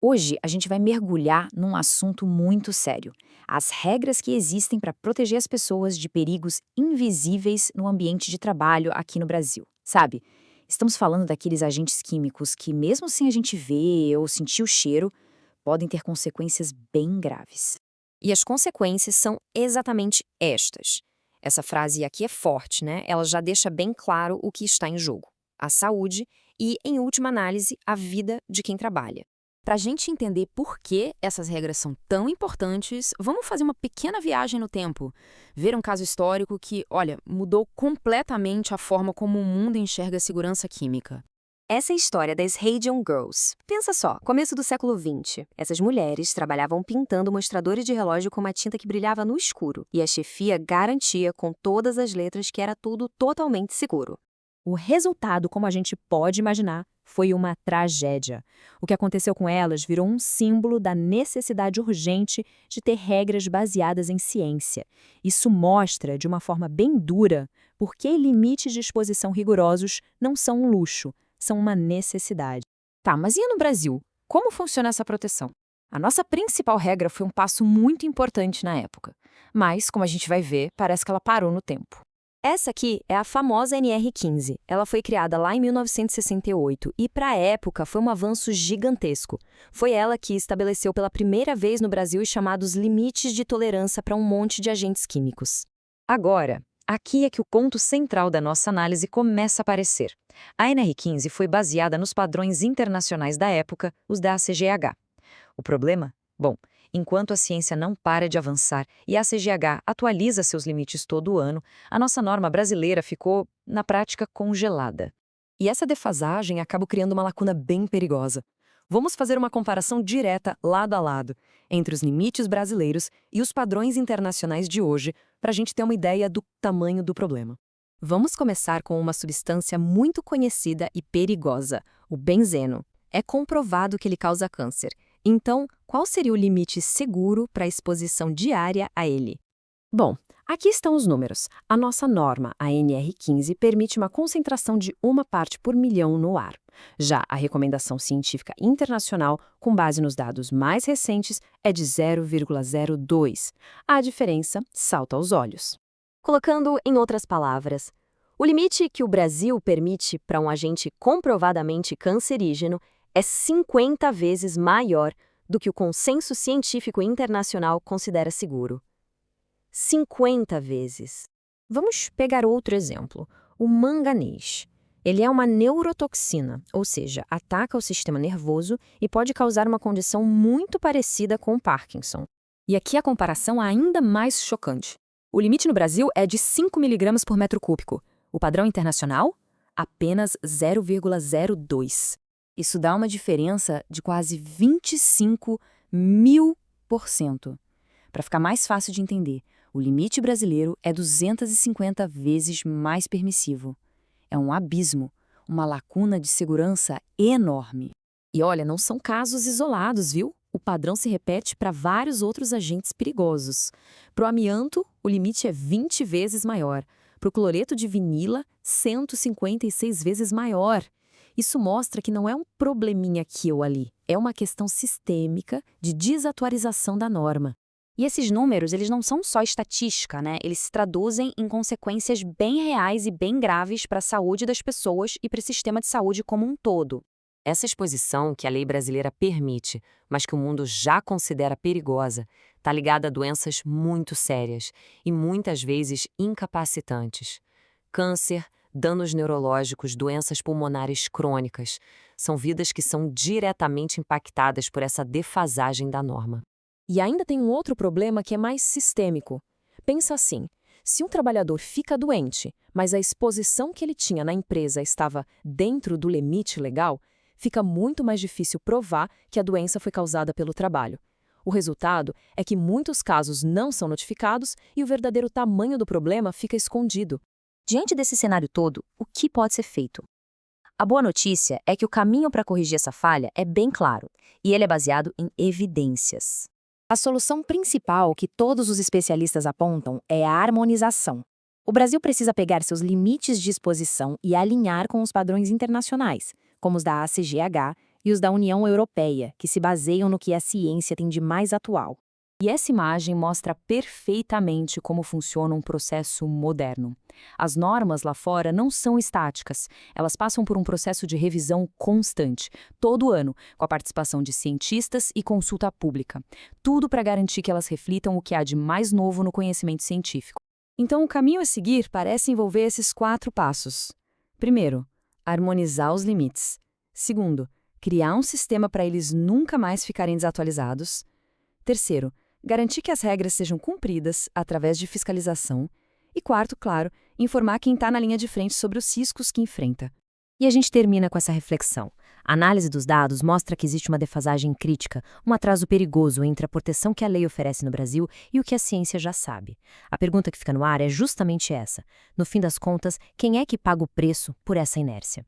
Hoje a gente vai mergulhar num assunto muito sério: as regras que existem para proteger as pessoas de perigos invisíveis no ambiente de trabalho aqui no Brasil. Sabe? Estamos falando daqueles agentes químicos que, mesmo sem a gente ver ou sentir o cheiro, podem ter consequências bem graves. E as consequências são exatamente estas. Essa frase aqui é forte, né? Ela já deixa bem claro o que está em jogo: a saúde e, em última análise, a vida de quem trabalha. Para a gente entender por que essas regras são tão importantes, vamos fazer uma pequena viagem no tempo. Ver um caso histórico que, olha, mudou completamente a forma como o mundo enxerga a segurança química. Essa é a história das Radium Girls. Pensa só, começo do século XX. Essas mulheres trabalhavam pintando mostradores de relógio com uma tinta que brilhava no escuro, e a chefia garantia com todas as letras que era tudo totalmente seguro. O resultado, como a gente pode imaginar, foi uma tragédia. O que aconteceu com elas virou um símbolo da necessidade urgente de ter regras baseadas em ciência. Isso mostra, de uma forma bem dura, por que limites de exposição rigorosos não são um luxo, são uma necessidade. Tá, mas e no Brasil? Como funciona essa proteção? A nossa principal regra foi um passo muito importante na época. Mas, como a gente vai ver, parece que ela parou no tempo. Essa aqui é a famosa NR15. Ela foi criada lá em 1968 e, para a época, foi um avanço gigantesco. Foi ela que estabeleceu pela primeira vez no Brasil os chamados limites de tolerância para um monte de agentes químicos. Agora, aqui é que o ponto central da nossa análise começa a aparecer. A NR15 foi baseada nos padrões internacionais da época, os da ACGH. O problema? Bom, enquanto a ciência não para de avançar e a ACGH atualiza seus limites todo ano, a nossa norma brasileira ficou, na prática, congelada. E essa defasagem acaba criando uma lacuna bem perigosa. Vamos fazer uma comparação direta, lado a lado, entre os limites brasileiros e os padrões internacionais de hoje, para a gente ter uma ideia do tamanho do problema. Vamos começar com uma substância muito conhecida e perigosa, o benzeno. É comprovado que ele causa câncer. Então, qual seria o limite seguro para a exposição diária a ele? Bom, aqui estão os números. A nossa norma, a NR15, permite uma concentração de 1 part/1.000.000 no ar. Já a recomendação científica internacional, com base nos dados mais recentes, é de 0,02. A diferença salta aos olhos. Colocando em outras palavras, o limite que o Brasil permite para um agente comprovadamente cancerígeno é 50 vezes maior do que o consenso científico internacional considera seguro. 50 vezes. Vamos pegar outro exemplo, o manganês. Ele é uma neurotoxina, ou seja, ataca o sistema nervoso e pode causar uma condição muito parecida com o Parkinson. E aqui a comparação é ainda mais chocante. O limite no Brasil é de 5 miligramas por metro cúbico. O padrão internacional? Apenas 0,02. Isso dá uma diferença de quase 25.000%. Para ficar mais fácil de entender, o limite brasileiro é 250 vezes mais permissivo. É um abismo, uma lacuna de segurança enorme. E olha, não são casos isolados, viu? O padrão se repete para vários outros agentes perigosos. Para o amianto, o limite é 20 vezes maior. Para o cloreto de vinila, 156 vezes maior. Isso mostra que não é um probleminha aqui ou ali, é uma questão sistêmica de desatualização da norma. E esses números, eles não são só estatística, né? Eles se traduzem em consequências bem reais e bem graves para a saúde das pessoas e para o sistema de saúde como um todo. Essa exposição que a lei brasileira permite, mas que o mundo já considera perigosa, está ligada a doenças muito sérias e muitas vezes incapacitantes. Câncer, danos neurológicos, doenças pulmonares crônicas. São vidas que são diretamente impactadas por essa defasagem da norma. E ainda tem um outro problema que é mais sistêmico. Pensa assim, se um trabalhador fica doente, mas a exposição que ele tinha na empresa estava dentro do limite legal, fica muito mais difícil provar que a doença foi causada pelo trabalho. O resultado é que muitos casos não são notificados e o verdadeiro tamanho do problema fica escondido. Diante desse cenário todo, o que pode ser feito? A boa notícia é que o caminho para corrigir essa falha é bem claro, e ele é baseado em evidências. A solução principal que todos os especialistas apontam é a harmonização. O Brasil precisa pegar seus limites de exposição e alinhar com os padrões internacionais, como os da ACGH e e os da União Europeia, que se baseiam no que a ciência tem de mais atual. E essa imagem mostra perfeitamente como funciona um processo moderno. As normas lá fora não são estáticas, elas passam por um processo de revisão constante, todo ano, com a participação de cientistas e consulta pública. Tudo para garantir que elas reflitam o que há de mais novo no conhecimento científico. Então, o caminho a seguir parece envolver esses 4 passos. Primeiro, harmonizar os limites. Segundo, criar um sistema para eles nunca mais ficarem desatualizados. Terceiro, garantir que as regras sejam cumpridas através de fiscalização. E quarto, claro, informar quem está na linha de frente sobre os riscos que enfrenta. E a gente termina com essa reflexão. A análise dos dados mostra que existe uma defasagem crítica, um atraso perigoso entre a proteção que a lei oferece no Brasil e o que a ciência já sabe. A pergunta que fica no ar é justamente essa. No fim das contas, quem é que paga o preço por essa inércia?